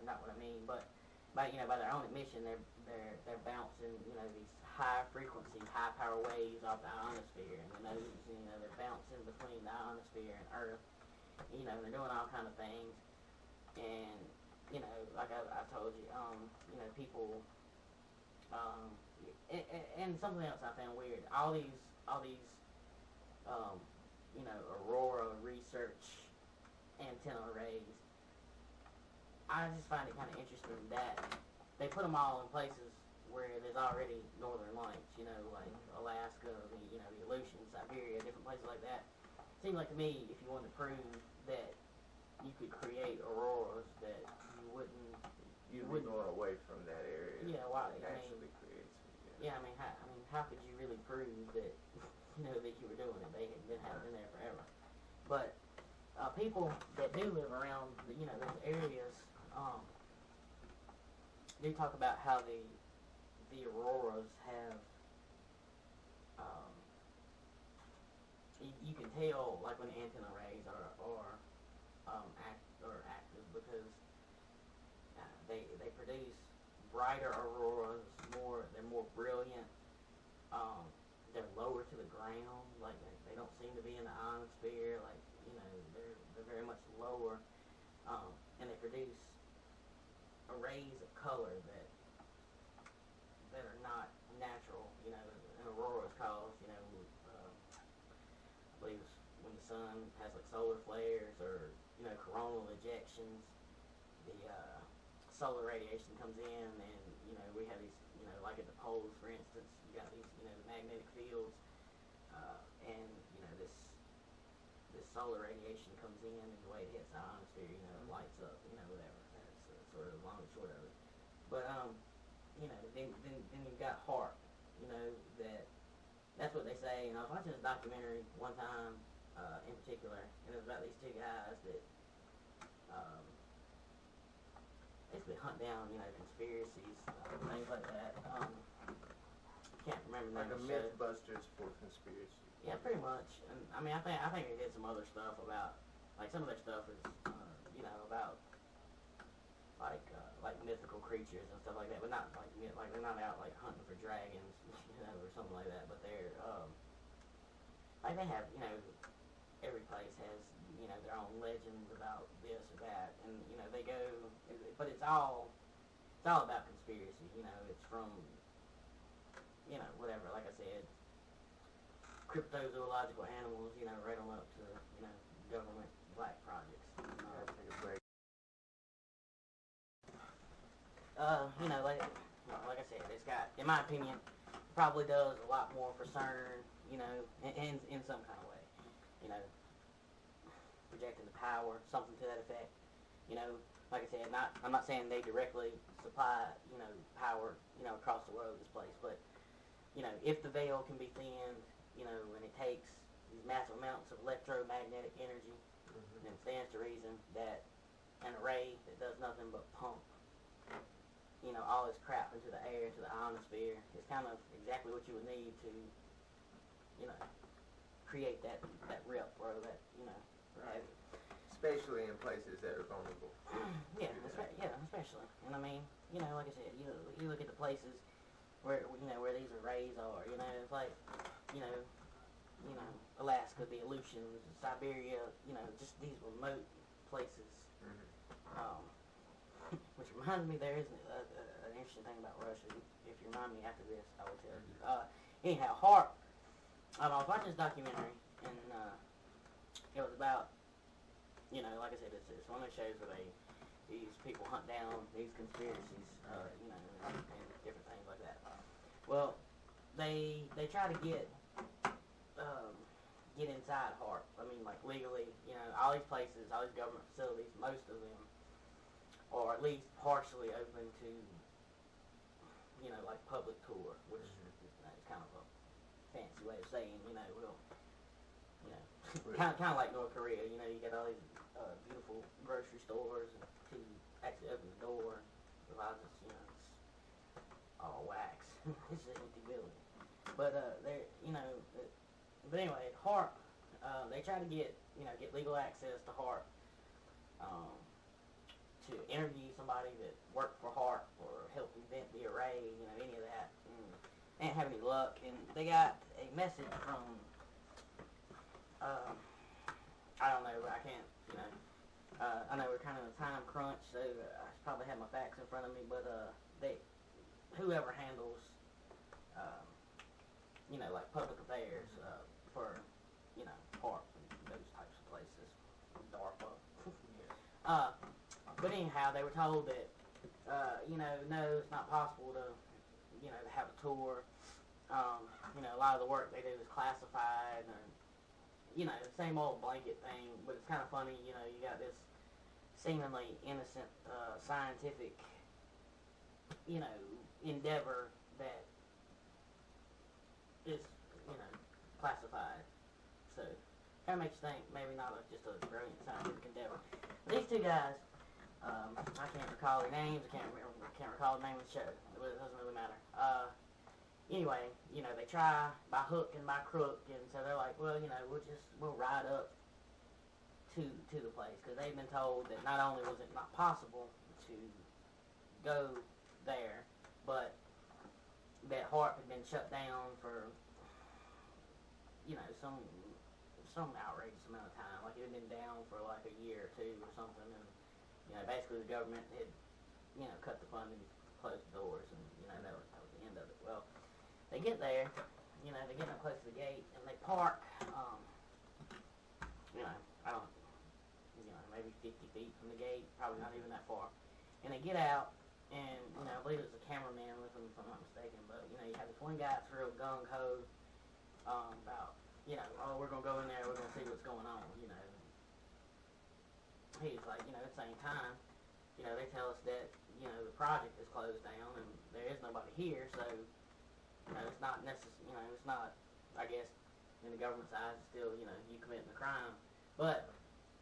B: not what I mean. But by their own admission, they're bouncing these high frequency, high power waves off the ionosphere, and they're bouncing between the ionosphere and Earth. And they're doing all kind of things. And like I told you, people. And something else I found weird. All these aurora research antenna arrays. I just find it kind of interesting that they put them all in places where there's already northern lights, like Alaska, the Aleutian, Siberia, different places like that. Seems like to me, if you wanted to prove that you could create auroras, that you wouldn't.
A: You'd be going away from that area.
B: Yeah, why?
A: Naturally creates it.
B: Yeah, how could you really prove that that you were doing it? They had been there forever. But people that do live around those areas do talk about how the auroras have. You can tell, like when the antenna arrays are active, because they produce brighter auroras. They're more brilliant. They're lower to the ground. Like they don't seem to be in the ionosphere. Like they're very much lower, and they produce arrays of color that are not natural. An aurora is caused. I believe it's when the sun has like solar flares or coronal ejections. The solar radiation comes in, and we have these like at the poles, for instance, you got these the magnetic fields, and this solar radiation comes in, and the way it hits the ionosphere, it lights up, whatever. That's sort of the long and short of it. But then you've got HARP, that's what they say. And I was watching this documentary one time, in particular, and it was about these 2 guys that basically hunt down, conspiracies, things like that. Can't remember the name
A: like
B: of
A: a
B: the show.
A: Mythbusters for conspiracy.
B: Yeah, pretty much. And I think they did some other stuff about, like some of their stuff is, about like mythical creatures and stuff like that, but not like they're not out like hunting for dragons, or something like that. But they're like they have, every place has their own legends about this or that, and they go, but it's all about conspiracy. It's from whatever. Like I said, cryptozoological animals, right on up to government black projects.
A: Take a break.
B: Like I said, it's got, in my opinion, probably does a lot more for CERN, you know, in some kind of way. You know, projecting the power, something to that effect. You know, like I said, I'm not saying they directly supply, you know, power, you know, across the world of this place, but, you know, if the veil can be thinned, you know, and it takes these massive amounts of electromagnetic energy, then it stands to reason that an array that does nothing but pump, you know, all this crap into the air, into the ionosphere, is kind of exactly what you would need to, you know, create that rip, or that, you know,
A: right. Especially in places that are vulnerable.
B: Yeah, especially. And I mean, you know, like I said, you look at the places where, you know, where these arrays are, you know, it's like, you know, Alaska, the Aleutians, Siberia, you know, just these remote places. Which reminds me, there is an interesting thing about Russia. If you remind me after this, I will tell you. Anyhow, HARP. I was watching this documentary, and it was about, you know, like I said, it's one of those shows where these people hunt down these conspiracies, you know, and different things like that. Well, they try to get inside HARP. I mean, like, legally, you know, all these places, all these government facilities, most of them are at least partially open to, you know, like, public tour, which is kind of a fancy way of saying, you know, kind of like North Korea. You know, you got all these beautiful grocery stores, and to actually open the door, realize it's, you know, it's all wax. It's an empty building. But they're, you know, but anyway, HARP. They try to get legal access to HARP, to interview somebody that worked for HARP or helped invent the array, you know, any of that. They didn't have any luck, and they got a message from, I don't know, I can't, you know, I know we're kind of in a time crunch, so I should probably have my facts in front of me, but whoever handles, you know, like public affairs for, you know, HARP and those types of places, DARPA. But anyhow, they were told that, you know, no, it's not possible to, you know, to have a tour. You know, a lot of the work they do is classified, and, you know, the same old blanket thing, but it's kind of funny, you know, you got this seemingly innocent scientific, you know, endeavor that is, you know, classified. So, kind of makes you think maybe not just a brilliant scientific endeavor. These two guys, I can't recall their names, I can't recall the name of the show. It doesn't really matter. Anyway, you know, they try by hook and by crook, and so they're like, well, you know, we'll ride up to the place, because they've been told that not only was it not possible to go there, but that HARP had been shut down for, you know, some outrageous amount of time. Like, it had been down for like a year or two or something, and, you know, basically the government had, you know, cut the funding, closed the doors, and, you know, that was the end of it. Well, they get there, you know, they get up close to the gate, and they park, you know, I don't, you know, maybe 50 feet from the gate, probably not even that far. And they get out, and, you know, I believe it was a cameraman with them, if I'm not mistaken, but, you know, you have this one guy that's real gung-ho about, you know, oh, we're going to go in there, we're going to see what's going on, you know. He's like, you know, at the same time, you know, they tell us that, you know, the project is closed down, and there is nobody here, so, you know, it's not necessary, you know, it's not, I guess, in the government's eyes, it's still, you know, you committing the crime. But,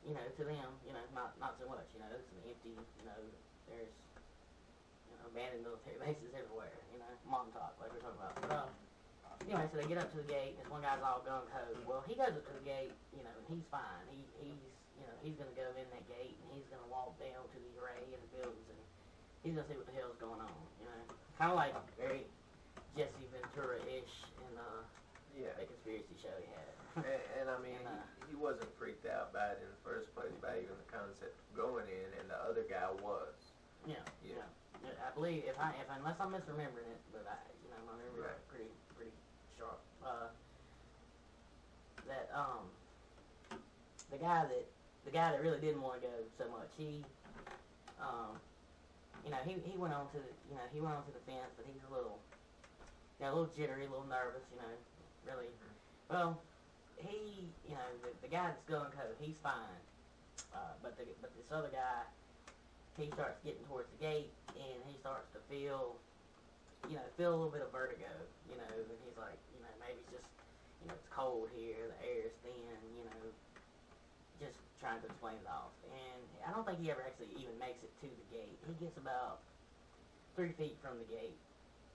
B: you know, to them, you know, not so much, you know, it's an empty, you know, there's, you know, abandoned military bases everywhere, you know, Montauk, like we're talking about. But, anyway, so they get up to the gate, and this one guy's all gung-ho. Well, he goes up to the gate, you know, and he's fine. He's, you know, he's going to go in that gate, and he's going to walk down to the array and the buildings, and he's going to see what the hell's going on, you know. Kind of like very Jesse Ventura-ish in the conspiracy show he had.
A: And I mean, he wasn't freaked out by it in the first place, by even the concept of going in, and the other guy was. Yeah.
B: I believe, unless I'm misremembering it, but you know, my memory is pretty sharp. That the guy that really didn't want to go so much, he you know, he went on to the fence, but he was a little a little jittery, a little nervous, really. Well, he, the guy that's going code, he's fine. But this other guy, he starts getting towards the gate, and he starts to feel a little bit of vertigo, and he's like, maybe it's just, it's cold here, the air is thin, just trying to explain it off. And I don't think he ever actually even makes it to the gate. He gets about 3 feet from the gate,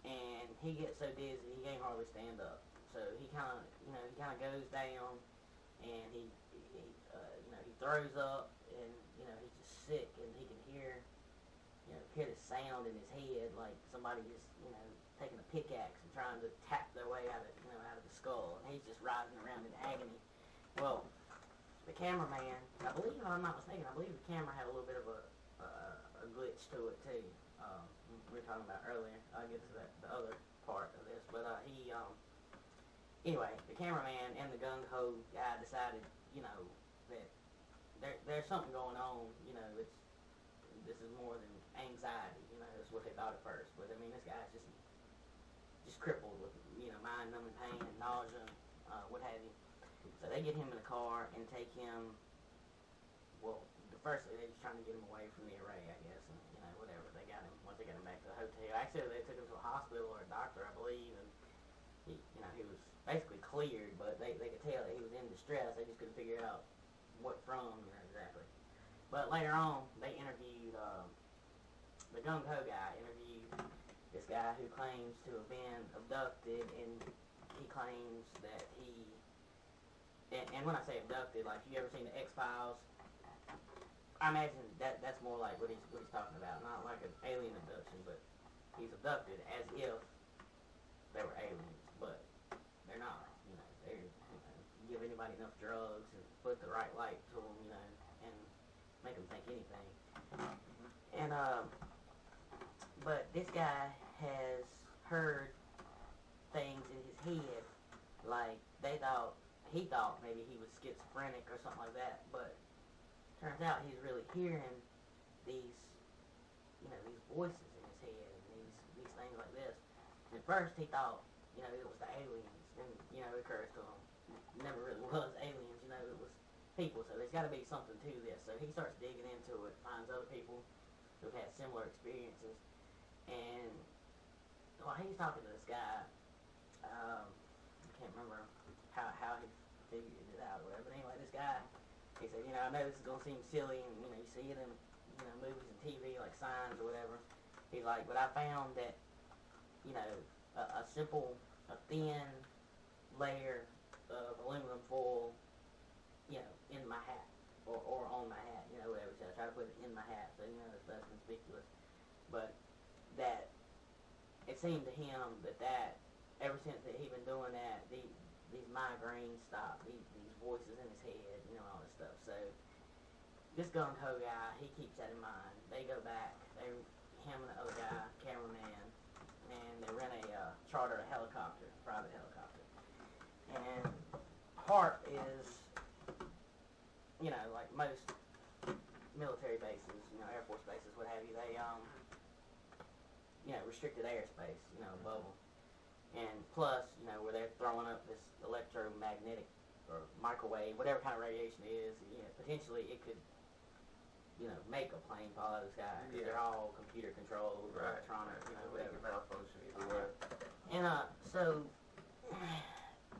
B: and he gets so dizzy he can't hardly stand up. So he kind of goes down, and he throws up, and he's just sick, and he can hear this sound in his head like somebody is taking a pickaxe and trying to tap their way out of the skull, and he's just writhing around in agony. Well, the cameraman, I believe, if I'm not mistaken, I believe the camera had a little bit of a glitch to it too. We were talking about earlier. I'll get to the other part of this, but anyway, the cameraman and the gung ho guy decided, that there's something going on. This is more than anxiety. That's what they thought at first. But I mean, this guy's just crippled with mind-numbing pain and nausea, what have you. So they get him in the car and take him. Well, firstly they're just trying to get him away from the array, I guess, and whatever. They got him once they got him back to the hotel. Actually, they took him to a hospital or a doctor, I believe, and he was basically cleared, but they could tell that he was in distress. They just couldn't figure out what from, exactly. But later on, they interviewed the gung ho guy. Interviewed this guy who claims to have been abducted, and he claims that he. And when I say abducted, like, you ever seen the X-Files? I imagine that's more like what he's talking about, not like an alien abduction, but he's abducted as if they were aliens, but they're not. They're give anybody enough drugs and put the right light to them, and make them think anything. And but this guy has heard things in his head, like he thought maybe he was schizophrenic or something like that, but turns out he's really hearing these voices in his head, and these things like this. And at first he thought, it was the aliens, and, it occurs to him, it never really was aliens, it was people, so there's got to be something to this. So he starts digging into it, finds other people who've had similar experiences, and while he's talking to this guy, I can't remember how he figured it out or whatever, but anyway, this guy, he said, I know this is going to seem silly, and, you see it in, movies and TV, like Signs or whatever. He's like, but I found that, a thin layer of aluminum foil, in my hat, or on my hat, whatever. So I try to put it in my hat, so, it's less conspicuous. But that, it seemed to him that ever since that he'd been doing that, these migraines stopped, these voices in his head, all this stuff. So this gung ho guy, he keeps that in mind. They go back, him and the other guy, cameraman, and they rent charter a helicopter, private helicopter. And Hart is, like most military bases, Air Force bases, what have you, they, restricted airspace, above them. And plus, where they're throwing up this electromagnetic or microwave, whatever kind of radiation it is, potentially it could, make a plane fall out of the sky. Because they're all computer controlled, electronic, whatever.
A: Malfunction either way.
B: And so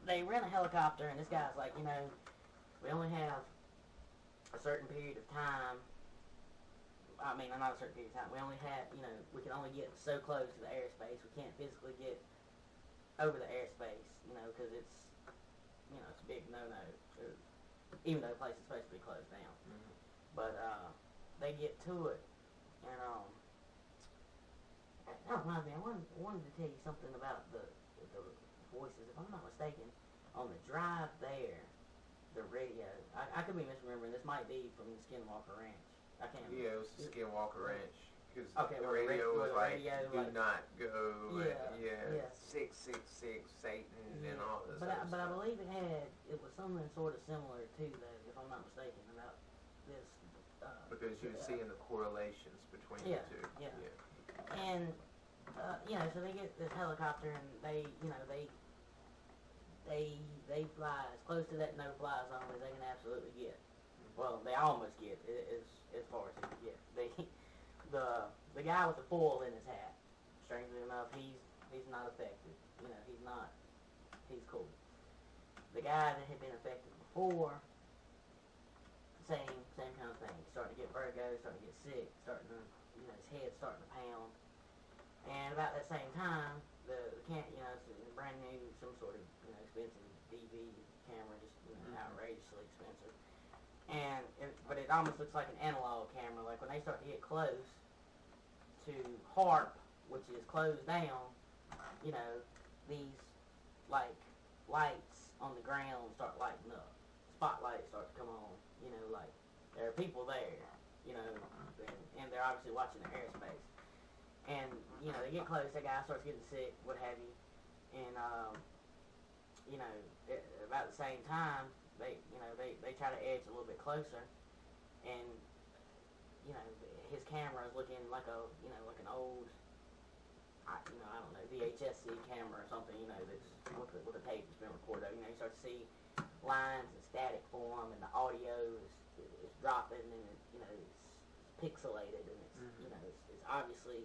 B: they rent a helicopter, and this guy's like, we only have a certain period of time. I mean, not a certain period of time. We only have, we can only get so close to the airspace. We can't physically get over the airspace, because it's, it's a big no-no. Even though the place is supposed to be closed down. Mm-hmm. But they get to it, and that reminds me, I wanted to tell you something about the voices. If I'm not mistaken, on the drive there, the radio, I could be misremembering, this might be from the Skinwalker Ranch. I can't remember.
A: Yeah, it was the Skinwalker Ranch. Because
B: the
A: radio was like, do
B: like,
A: not go,
B: yeah.
A: 666, Satan, and all this other
B: But I
A: stuff.
B: believe it was something sort of similar to that, if I'm not mistaken, about this.
A: Because you're seeing the correlations between the two.
B: Yeah. And So they get this helicopter and they fly as close to that no-fly zone as they can absolutely get. Well, they almost get as far as they can get. The guy with the foil in his hat, strangely enough, he's not affected. He's cool. The guy that had been affected before, same kind of thing. Starting to get vertigo, starting to get sick, his head's starting to pound. And about that same time, it's a brand new, some sort of expensive DV camera, just outrageously expensive. But it almost looks like an analog camera. Like when they start to get close to HARP, which is closed down, these like lights on the ground start lighting up. Spotlights start to come on. Like there are people there. And they're obviously watching their airspace. And they get close. That guy starts getting sick, what have you. And about the same time, they try to edge a little bit closer, and his camera is looking like like an old, I don't know, VHS camera or something, that's with the tape that's been recorded. You start to see lines and static form, and the audio is dropping, and it's pixelated, and it's obviously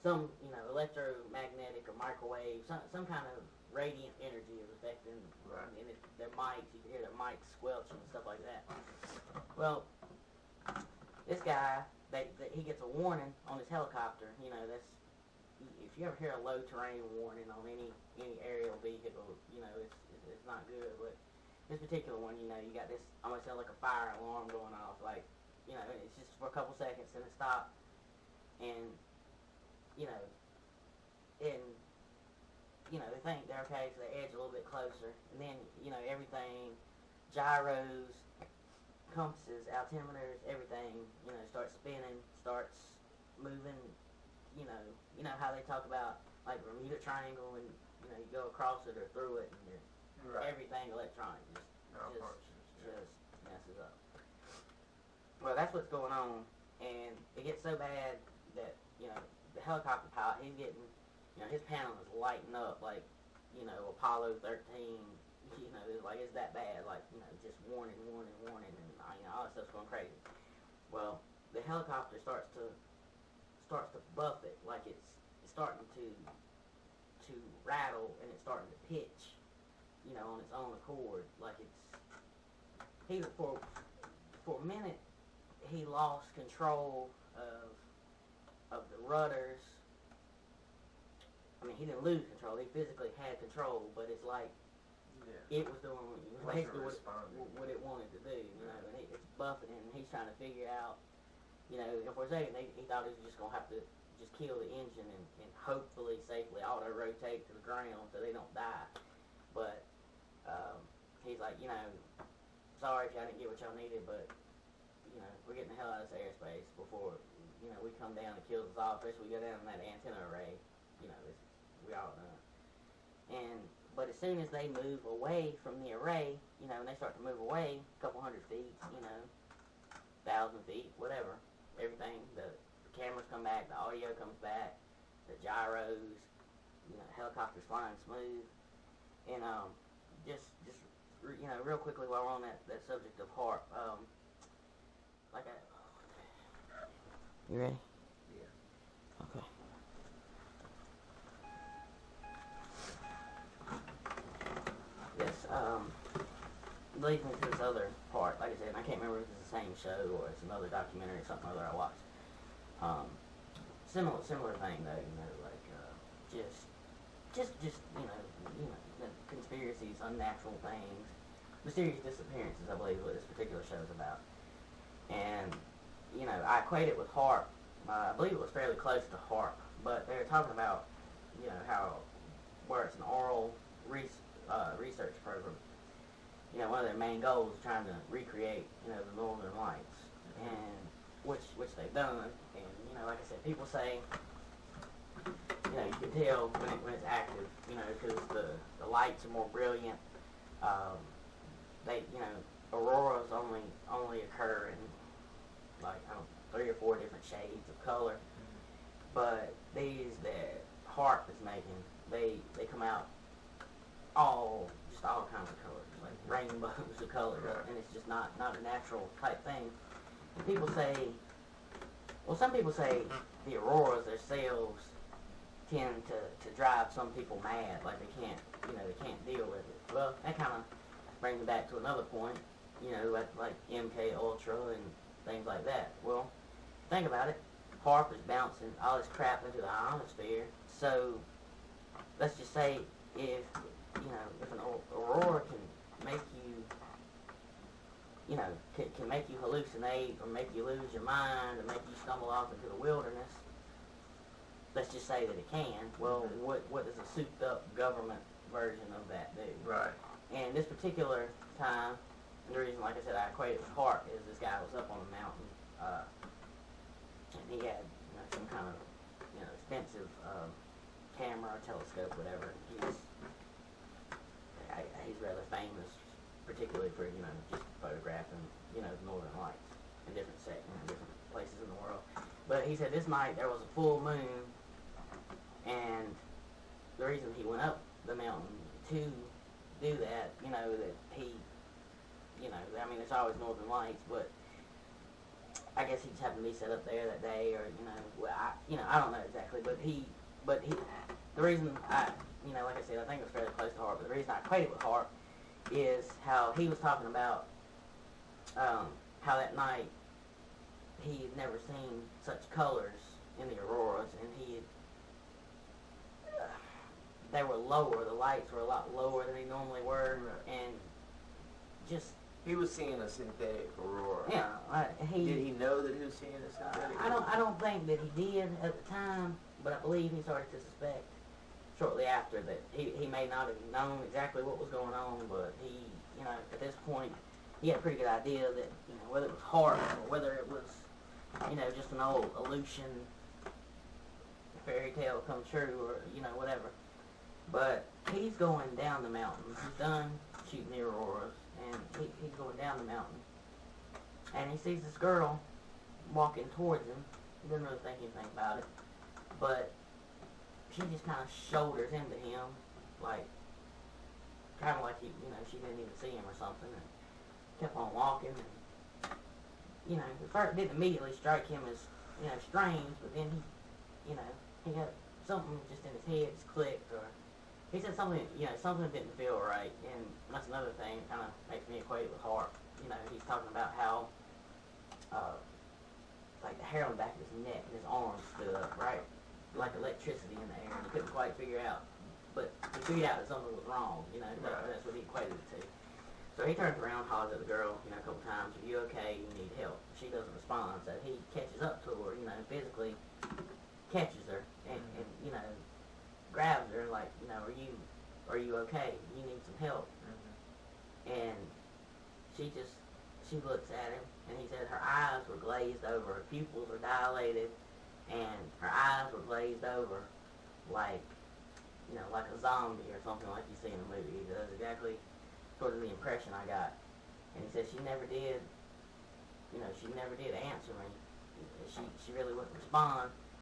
B: some electromagnetic or microwave, some kind of radiant energy is affecting,
A: right.
B: And their mics, you can hear their mics squelching and stuff like that. Well, this guy, he gets a warning on his helicopter. That's, if you ever hear a low terrain warning on any aerial vehicle, it's not good. But this particular one, you got this almost sound like a fire alarm going off, like, it's just for a couple seconds and it stopped, and they think they're okay, so they edge a little bit closer, and then everything, gyros, compasses, altimeters, everything, starts spinning, starts moving. How they talk about like Bermuda Triangle, and you go across it or through it, and
A: right.
B: Everything electronic just messes up. Well, that's what's going on, and it gets so bad that the helicopter pilot, he's getting, his panel is lighting up like Apollo 13. It's that bad, like just warning, and all that stuff's going crazy. Well, the helicopter starts to buff it, like it's starting to rattle, and it's starting to pitch, on its own accord. Like for a minute he lost control of the rudders. I mean, he didn't lose control. He physically had control, but it's like it was doing basically what it wanted to do, and it's buffing, and he's trying to figure out, and for a second he thought he was just going to have to just kill the engine and hopefully safely auto-rotate to the ground so they don't die. But he's like, sorry if y'all didn't get what y'all needed, but, we're getting the hell out of this airspace before, we come down and kills us all, especially we go down in that antenna array. We all know. But as soon as they move away from the array, and they start to move away a couple 100 feet, 1,000 feet, whatever, everything, the cameras come back, the audio comes back, the gyros, helicopters flying smooth. And just real quickly while we're on that subject of HARP, you ready?
A: Yeah.
B: Okay. This leads me to this other part. Like I said, and I can't remember if it's the same show or it's another documentary or something other I watched. Similar thing though, just conspiracies, unnatural things, mysterious disappearances, I believe is what this particular show is about. And I equate it with HARP. I believe it was fairly close to HARP, but they were talking about how where it's an oral research program. One of their main goals is trying to recreate the Northern Lights, and which they've done. And like I said, people say you can tell when it's active, because the lights are more brilliant. Auroras only occur in like 3 or 4 different shades of color. But these that HARP is making, they come out all kinds of colors, like rainbows of colors, and it's just not a natural type thing. And people say, well, some people say the auroras themselves tend to drive some people mad, like they can't deal with it. Well, that kind of brings me back to another point, like MK Ultra and things like that. Well, think about it. HARP is bouncing all this crap into the ionosphere. So let's just say if an aurora can make you, can make you hallucinate or make you lose your mind or make you stumble off into the wilderness. Let's just say that it can. Well, what does a souped up government version of that do?
A: Right.
B: And this particular time, and the reason, like I said, I equate it with HARP is this guy was up on a mountain, and he had some kind of expensive camera or telescope, whatever. He's rather famous, particularly for just photographing the northern lights in different different places in the world. But he said this night there was a full moon, and the reason he went up the mountain to do that, that he, I mean, there's always northern lights, but I guess he just happened to be set up there that day, or I don't know exactly, but he, the reason like I said, I think it was fairly close to HARP, but the reason I equate it with HARP is how he was talking about how that night he had never seen such colors in the auroras, and they were lower, the lights were a lot lower than they normally were, and just...
A: He was seeing a synthetic aurora.
B: Yeah.
A: Did he know that he was seeing a synthetic aurora?
B: I don't think that he did at the time, but I believe he started to suspect shortly after that he may not have known exactly what was going on, but he, at this point, he had a pretty good idea that, whether it was HARP or whether it was, just an old illusion, fairy tale come true, or, whatever. But he's going down the mountain. He's done shooting the auroras, and he's going down the mountain. And he sees this girl walking towards him. He doesn't really think anything about it. But she just kind of shoulders into him, like, kind of like she didn't even see him or something, and kept on walking. And, at first it didn't immediately strike him as, strange, but then he got something just in his head just clicked, or he said something, something didn't feel right, and that's another thing that kind of makes me equate it with HARP. He's talking about how, like, the hair on the back of his neck and his arms stood up, right? Like electricity in the air, and he couldn't quite figure out, but he figured out that something was wrong, that's what he equated it to. So he turns around, hollers at the girl, a couple times, "Are you okay? You need help." She doesn't respond, so he catches up to her, physically catches her, and grabs her, like, are you okay? You need some help. And she looks at him, and he said her eyes were glazed over, her pupils were dilated, and her eyes were glazed over like, like a zombie or something like you see in a movie. That's exactly sort of the impression I got. And he said she never did answer me. She really wouldn't respond.